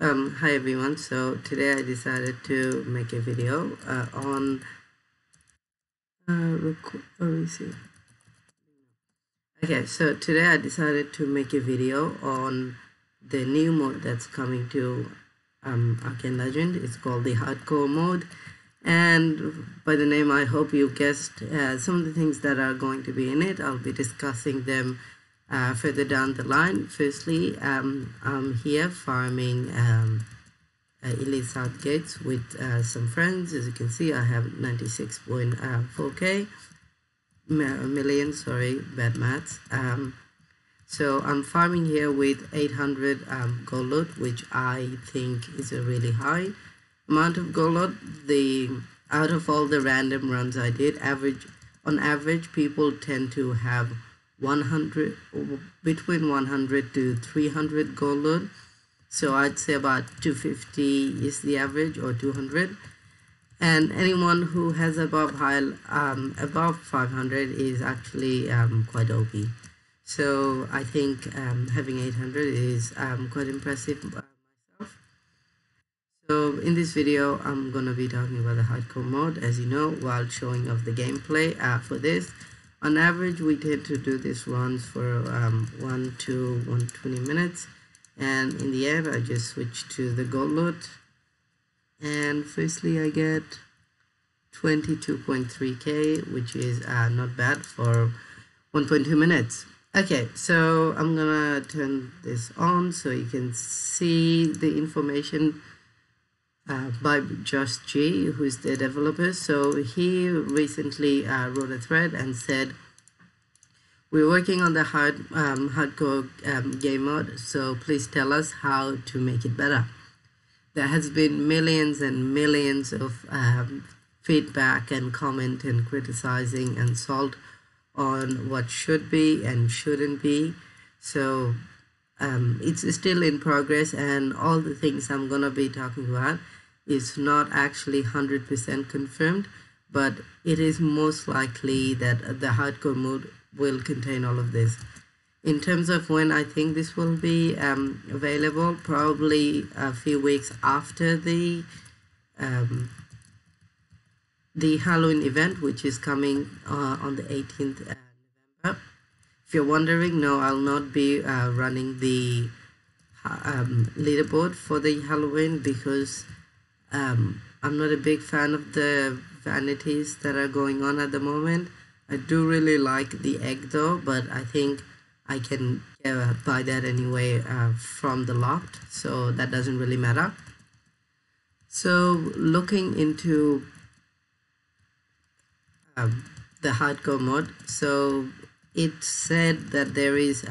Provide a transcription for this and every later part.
Hi everyone. So today I decided to make a video on okay, so today I decided to make a video on the new mode that's coming to Arcane Legend. It's called the hardcore mode, and by the name I hope you guessed some of the things that are going to be in it. I'll be discussing them further down the line. Firstly, I'm here farming Elite South Gates with some friends. As you can see, I have 96.4k million, sorry, bad maths. So I'm farming here with 800 gold loot, which I think is a really high amount of gold loot. Out of all the random runs I did, on average people tend to have 100, between 100 to 300 gold loot. So I'd say about 250 is the average, or 200. And anyone who has above 500 is actually quite OP. So I think having 800 is quite impressive myself. So in this video, I'm gonna be talking about the hardcore mode, as you know, while showing off the gameplay for this. On average, we tend to do these runs for 1 to 120 minutes. And in the end, I just switch to the gold loot. And firstly, I get 22.3k, which is not bad for 1.2 minutes. Okay, so I'm gonna turn this on so you can see the information by Just G, who is the developer. So he recently wrote a thread and said, "We're working on the hardcore game mode, so please tell us how to make it better." There has been millions and millions of feedback and comment and criticizing and salt on what should be and shouldn't be. So it's still in progress, and all the things I'm gonna be talking about is not actually 100% confirmed, but it is most likely that the hardcore mode will contain all of this. In terms of when I think this will be available, probably a few weeks after the Halloween event, which is coming on the 18th November. If you're wondering, no, I'll not be running the leaderboard for the Halloween because I'm not a big fan of the vanities that are going on at the moment. I do really like the egg though, but I think I can buy that anyway from the loft, so that doesn't really matter. So looking into the hardcore mode, so it said that there is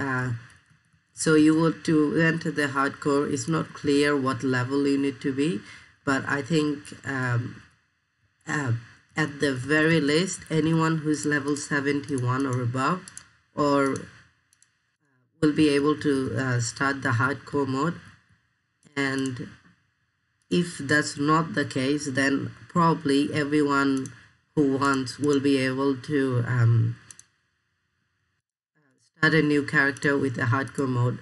so you would to enter the hardcore, it's not clear what level you need to be, but I think at the very least anyone who's level 71 or above or will be able to start the hardcore mode. And if that's not the case, then probably everyone who wants will be able to start a new character with the hardcore mode.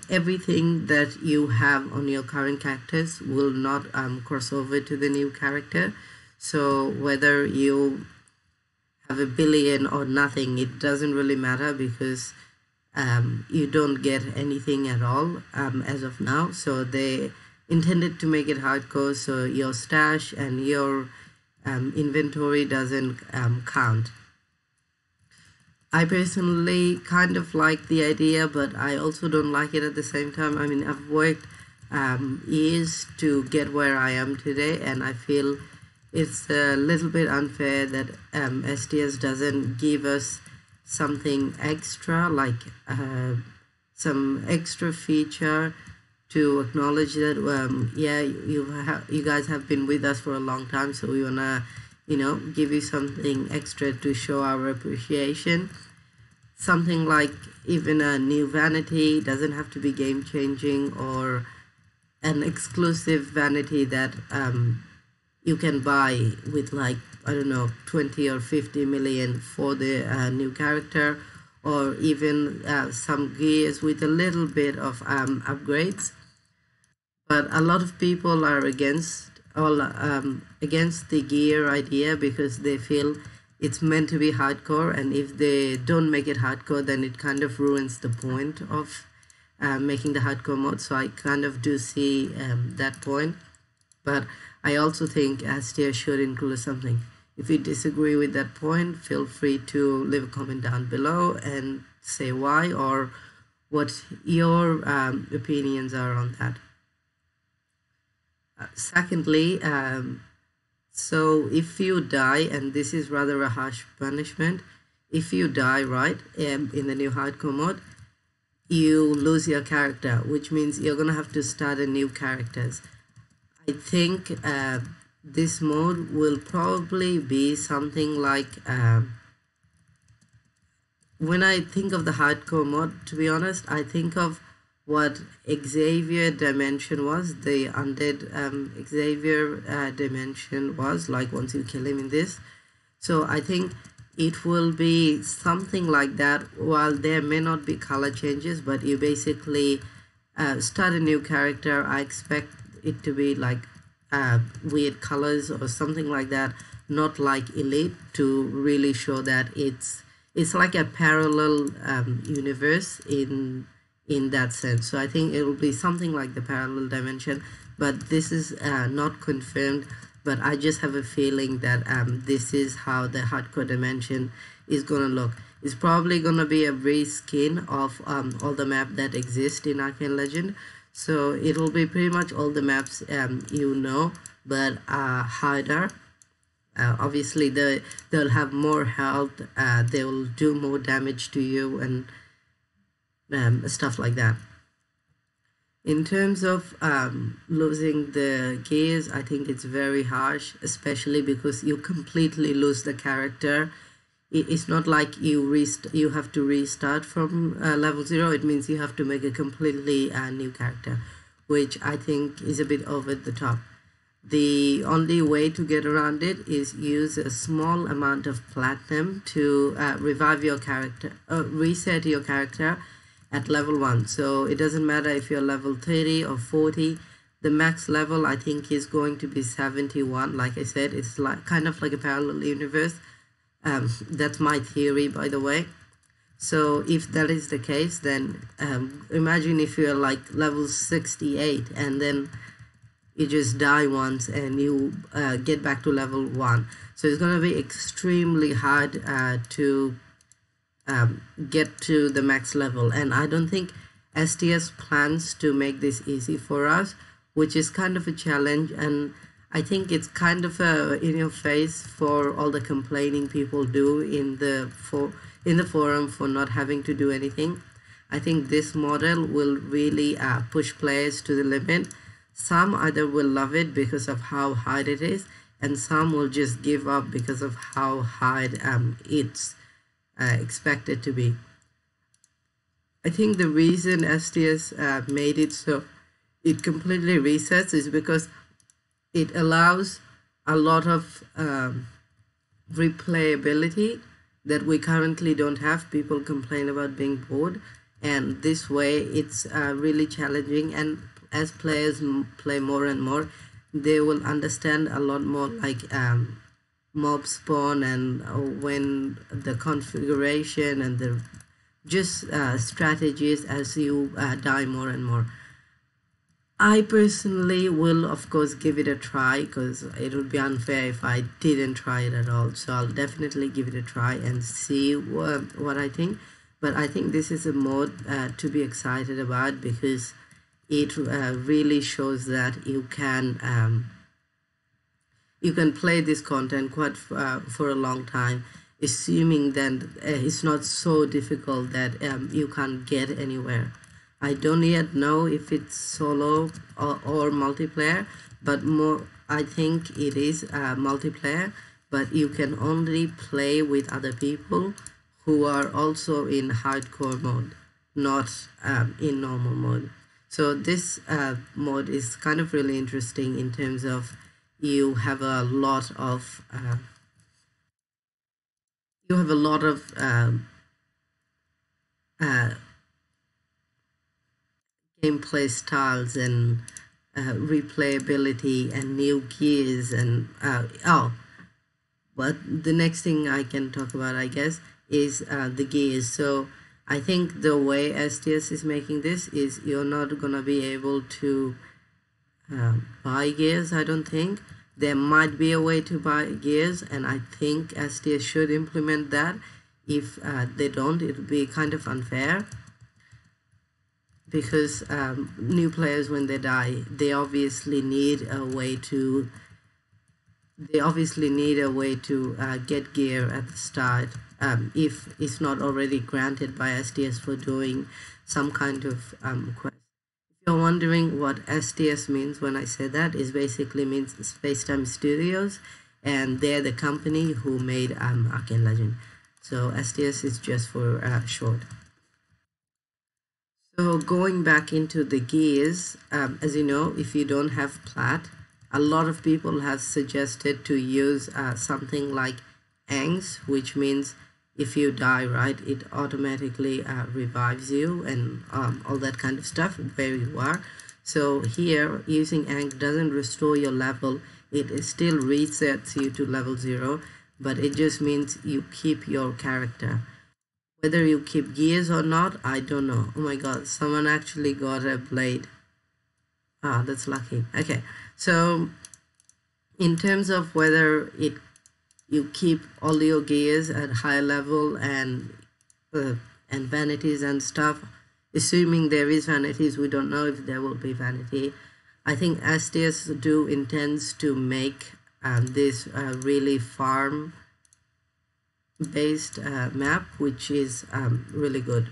Everything that you have on your current characters will not cross over to the new character. So whether you have a billion or nothing, it doesn't really matter, because you don't get anything at all as of now. So they intended to make it hardcore, so your stash and your inventory doesn't count. I personally kind of like the idea, but I also don't like it at the same time. I mean, I've worked years to get where I am today, and I feel it's a little bit unfair that STS doesn't give us something extra, like some extra feature to acknowledge that yeah, you guys have been with us for a long time, so we wanna, you know, give you something extra to show our appreciation. Something like even a new vanity, doesn't have to be game changing, or an exclusive vanity that you can buy with, like, I don't know, 20 or 50 million for the new character, or even some gears with a little bit of upgrades. but a lot of people are against the gear idea because they feel it's meant to be hardcore, and if they don't make it hardcore, then it kind of ruins the point of making the hardcore mode. So I kind of do see that point, but I also think STS should include something. If you disagree with that point, feel free to leave a comment down below and say why or what your opinions are on that. Secondly, so if you die, and this is rather a harsh punishment, if you die, right, in the new hardcore mode, you lose your character, which means you're gonna have to start a new characters. I think this mode will probably be something like when I think of the hardcore mode, to be honest, I think of what Xavier Dimension was, the undead Xavier Dimension was, like once you kill him in this. So I think it will be something like that. While there may not be color changes, but you basically start a new character. I expect it to be like weird colors or something like that, not like Elite, to really show that it's like a parallel universe in that sense. So I think it will be something like the parallel dimension, but this is not confirmed, but I just have a feeling that this is how the hardcore dimension is gonna look. It's probably gonna be a reskin of all the maps that exist in Arcane Legend. So it'll be pretty much all the maps you know, but harder. Obviously they'll have more health, they will do more damage to you, and stuff like that. In terms of losing the gears, I think it's very harsh, especially because you completely lose the character. It's not like you have to restart from level 0. It means you have to make a completely new character, which I think is a bit over the top. The only way to get around it is use a small amount of platinum to revive your character, reset your character at level 1. So it doesn't matter if you're level 30 or 40. The max level I think is going to be 71. Like I said, it's like kind of like a parallel universe. That's my theory, by the way. So if that is the case, then imagine if you're like level 68 and then you just die once and you get back to level 1. So it's going to be extremely hard to get to the max level, and I don't think STS plans to make this easy for us, which is kind of a challenge. And I think it's kind of a in your face for all the complaining people do in the forum for not having to do anything. I think this model will really push players to the limit. Some either will love it because of how hard it is, and some will just give up because of how hard it's expected to be. I think the reason STS made it so it completely resets is because it allows a lot of replayability that we currently don't have. People complain about being bored, and this way it's really challenging, and as players play more and more, they will understand a lot more, like mob spawn and when the configuration and the just strategies as you die more and more. I personally will of course give it a try, because it would be unfair if I didn't try it at all. So I'll definitely give it a try and see what I think. But I think this is a mode to be excited about, because it really shows that you can play this content quite for a long time, assuming that it's not so difficult that you can't get anywhere. I don't yet know if it's solo or multiplayer, but more I think it is multiplayer, but you can only play with other people who are also in hardcore mode, not in normal mode. So this mode is kind of really interesting in terms of you have a lot of gameplay styles and replayability and new gears and but the next thing I can talk about, I guess, is the gears. So I think the way STS is making this is you're not gonna be able to buy gears. I don't think there might be a way to buy gears, and I think STS should implement that. If they don't, it would be kind of unfair, because new players, when they die, they obviously need a way to get gear at the start, if it's not already granted by STS for doing some kind of quest. If you're wondering what STS means when I say that, it basically means Spacetime Studios, and they're the company who made Arcane Legend. So STS is just for short. So going back into the gears, as you know, if you don't have plat, a lot of people have suggested to use something like Angs, which means if you die, right, it automatically revives you and all that kind of stuff where you are. So here, using Ang doesn't restore your level, it still resets you to level 0, but it just means you keep your character. Whether you keep gears or not, I don't know. Oh my god, someone actually got a blade. Ah, that's lucky. Okay, so in terms of whether you keep all your gears at high level and vanities and stuff, assuming there is vanities, we don't know if there will be vanity. I think STS intends to make this really farm based map, which is really good.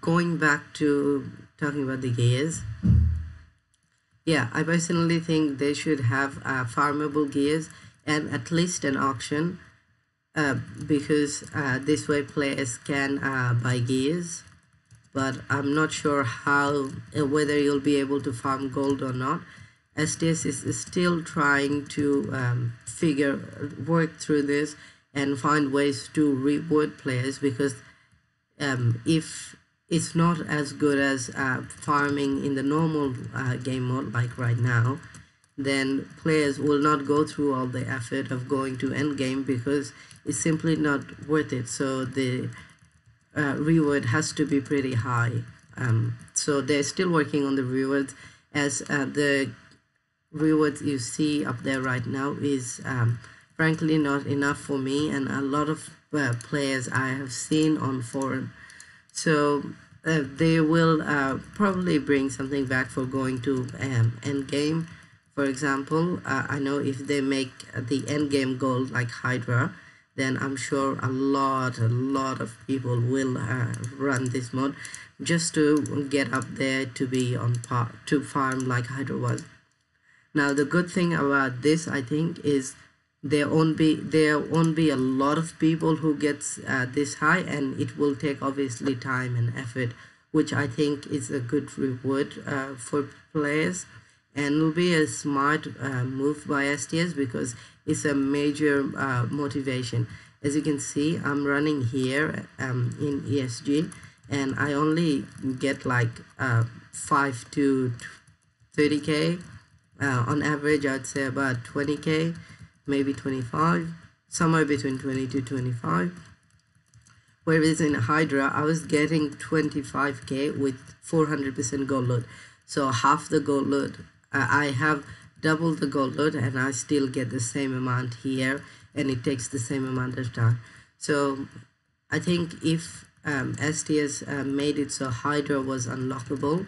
Going back to talking about the gears, yeah, I personally think they should have farmable gears and at least an auction, because this way players can buy gears, but I'm not sure how whether you'll be able to farm gold or not. STS is still trying to work through this and find ways to reward players, because if it's not as good as farming in the normal game mode like right now, then players will not go through all the effort of going to end game because it's simply not worth it. So the reward has to be pretty high. So they're still working on the rewards, as the rewards you see up there right now is frankly not enough for me and a lot of players I have seen on forum. So they will probably bring something back for going to end game. For example, I know if they make the end game gold like Hydra, then I'm sure a lot of people will run this mod just to get up there to be on par to farm like Hydra was. Now the good thing about this, I think, is there won't be a lot of people who gets this high, and it will take obviously time and effort, which I think is a good reward for players, and will be a smart move by STS because it's a major motivation. As you can see, I'm running here in ESG, and I only get like 5 to 30k. On average, I'd say about 20k, maybe 25, somewhere between 20 to 25. Whereas in Hydra, I was getting 25k with 400% gold load. So half the gold load, I have double the gold load, and I still get the same amount here, and it takes the same amount of time. So I think if STS made it so Hydra was unlockable,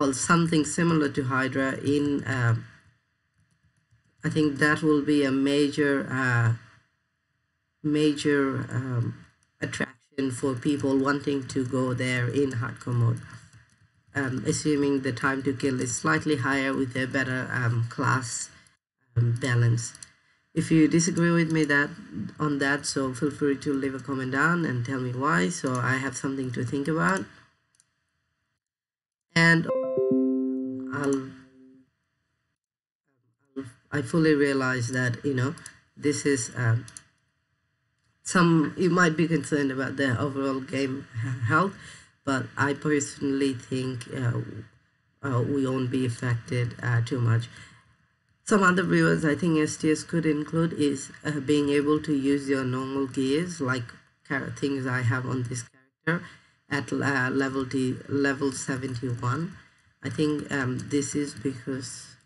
or something similar to Hydra in I think that will be a major attraction for people wanting to go there in hardcore mode, assuming the time to kill is slightly higher with a better class balance. If you disagree with me on that, so feel free to leave a comment down and tell me why, so I have something to think about. And I fully realize that, you know, this is you might be concerned about the overall game health, but I personally think we won't be affected too much. Some other rewards I think STS could include is being able to use your normal gears, like things I have on this character at level 71. I think this is because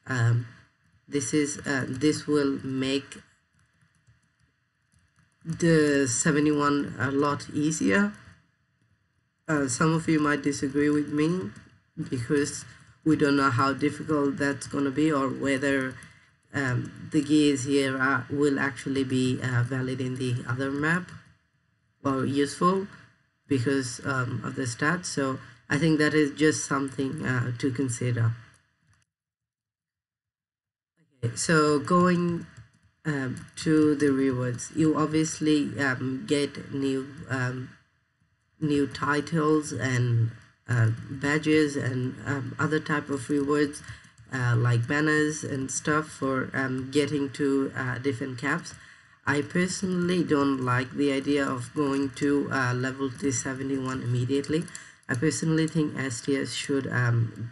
this will make the 71 a lot easier. Some of you might disagree with me because we don't know how difficult that's going to be, or whether the gears here will actually be valid in the other map or useful because of the stats. So I think that is just something to consider. Okay, so going to the rewards, you obviously get new titles and badges and other type of rewards like banners and stuff for getting to different caps. I personally don't like the idea of going to level 371 immediately. I personally think STS should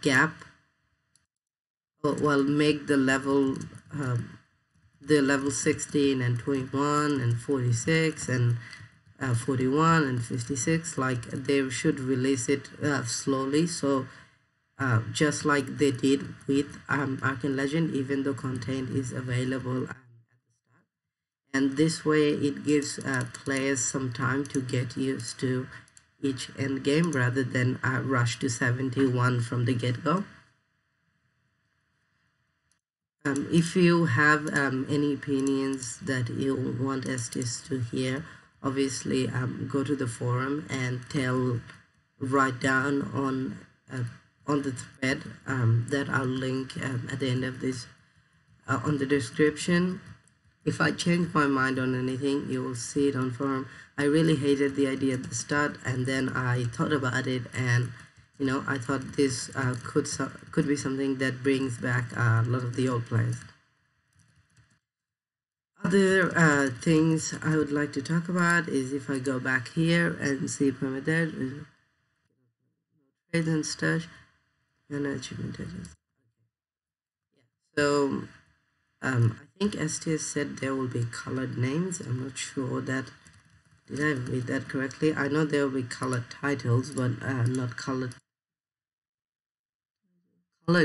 gap, well, make the level 16 and 21 and 46 and 41 and 56, like they should release it slowly, so just like they did with Arcane Legend, even though content is available at the start, and this way it gives players some time to get used to each end game rather than rush to 71 from the get-go. If you have any opinions that you want STS to hear, obviously go to the forum and write down on the thread that I'll link at the end of this on the description. If I change my mind on anything, you will see it on forum. I really hated the idea at the start, and then I thought about it, and I thought this could be something that brings back a lot of the old players. Other things I would like to talk about is if I go back here and see permitted trades and stuff and achievement edges. So I think STS said there will be colored names. I'm not sure that, did I read that correctly? I know there will be colored titles, but not colored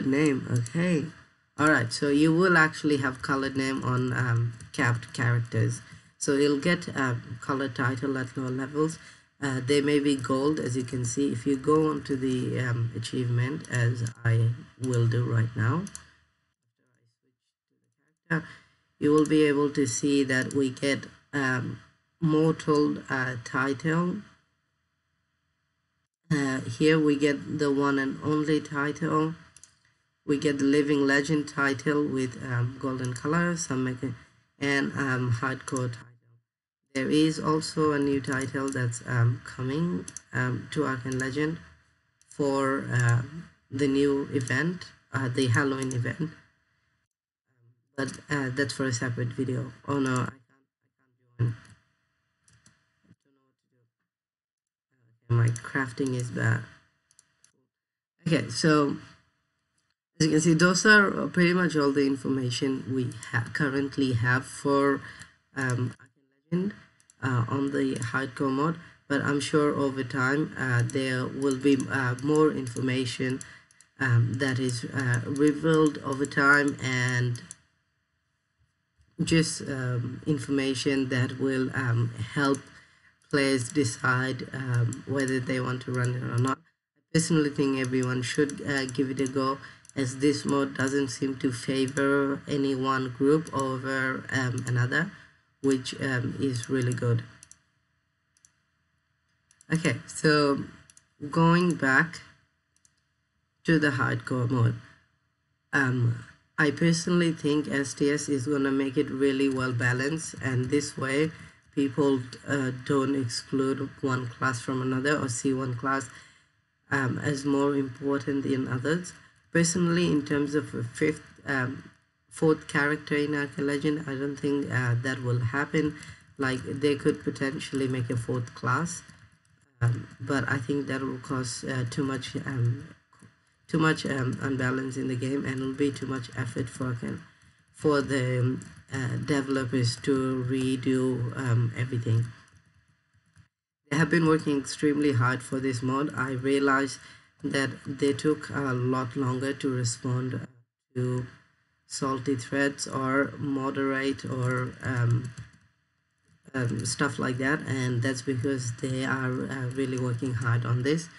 name. Okay. Alright, so you will actually have colored name on capped characters. So you'll get a colored title at lower levels. They may be gold, as you can see. If you go onto the achievement, as I will do right now, you will be able to see that we get mortal title. Here we get the one and only title. We get the living legend title with golden color, and hardcore title. There is also a new title that's coming to Arcane Legend for the new event, the Halloween event, but that's for a separate video. Oh no, I can't join. I don't know what to do. Okay, my crafting is bad. Okay, so as you can see, those are pretty much all the information we currently have for Arcane Legend on the hardcore mode, but I'm sure over time there will be more information that is revealed over time, and just information that will help players decide whether they want to run it or not. I personally think everyone should give it a go, as this mode doesn't seem to favor any one group over another, which is really good. Okay, so going back to the hardcore mode, I personally think STS is going to make it really well balanced, and this way people don't exclude one class from another or see one class as more important than others. Personally, in terms of a fourth character in Arcane Legend, I don't think that will happen. Like, they could potentially make a fourth class, but I think that will cause too much unbalance in the game, and will be too much effort for the developers to redo everything. They have been working extremely hard for this mod. I realized that they took a lot longer to respond to salty threads or moderate or stuff like that, and that's because they are really working hard on this.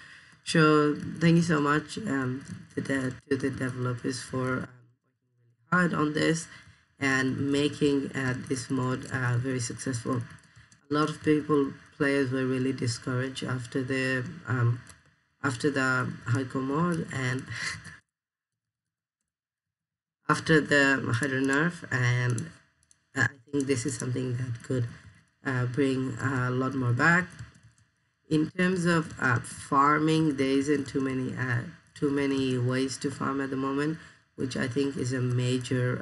So thank you so much to the developers for working hard on this and making this mod very successful. A lot of players were really discouraged after the hardcore mod and after the hydra nerf, and I think this is something that could bring a lot more back. In terms of farming, there isn't too many ways to farm at the moment, which I think is a major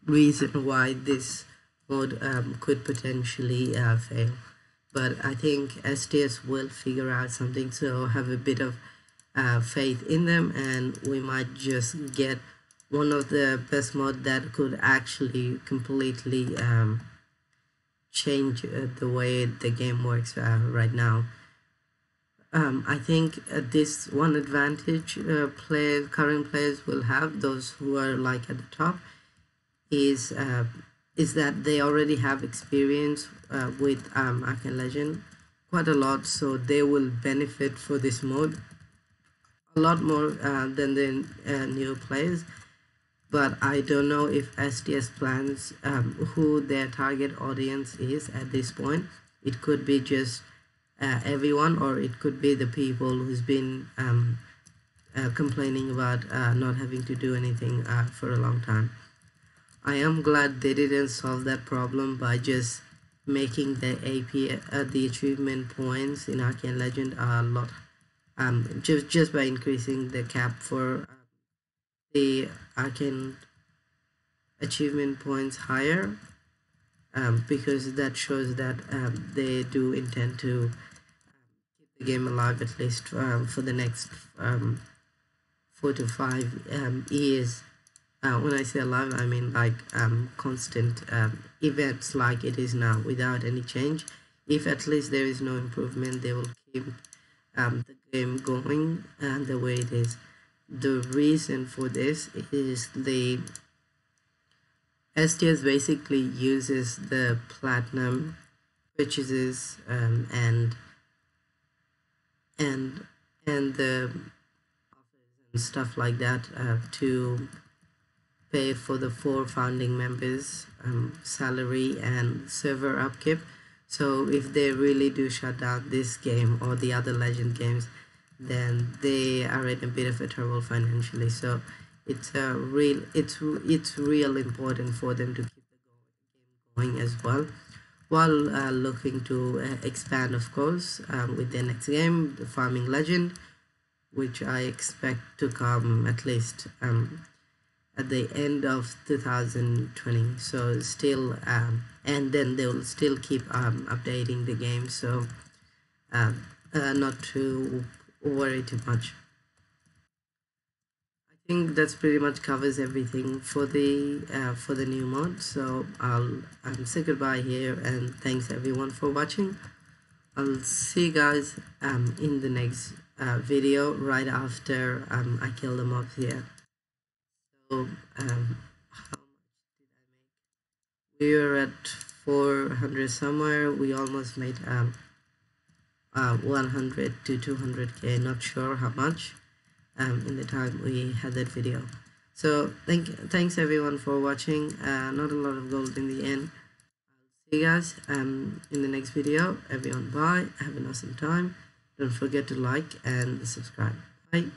reason why this mod could potentially fail. But I think STS will figure out something, so have a bit of faith in them, and we might just get one of the best mod that could actually completely change the way the game works right now. I think this one advantage current players will have, those who are like at the top, is that they already have experience with Arcane Legend quite a lot, so they will benefit for this mode a lot more than the new players. But I don't know if STS plans who their target audience is at this point. It could be just everyone, or it could be the people who's been complaining about not having to do anything for a long time. I am glad they didn't solve that problem by just making the AP the achievement points in Arcane Legend a lot, just by increasing the cap for the Arcane achievement points higher, because that shows that they do intend to keep the game alive at least for the next 4 to 5 years. When I say alive, I mean like constant events like it is now, without any change. If at least there is no improvement, they will keep the game going the way it is. The reason for this is the STS basically uses the platinum purchases and the offers and stuff like that to pay for the 4 founding members' salary and server upkeep. So if they really do shut down this game or the other Legend games, then they are in a bit of a trouble financially. So it's real important for them to keep the game going as well, while looking to expand, of course, with their next game, the Farming Legend, which I expect to come at least at the end of 2020. So still and then they will still keep updating the game, so not to worry too much. I think that's pretty much covers everything for the new mod, so I'll say goodbye here, and thanks everyone for watching. I'll see you guys in the next video right after I kill the mobs here. So how much did I make? We were at 400 somewhere. We almost made 100 to 200k, not sure how much in the time we had that video. So thanks everyone for watching. Not a lot of gold in the end. I'll see you guys in the next video. Everyone, bye, have an awesome time. Don't forget to like and subscribe. Bye.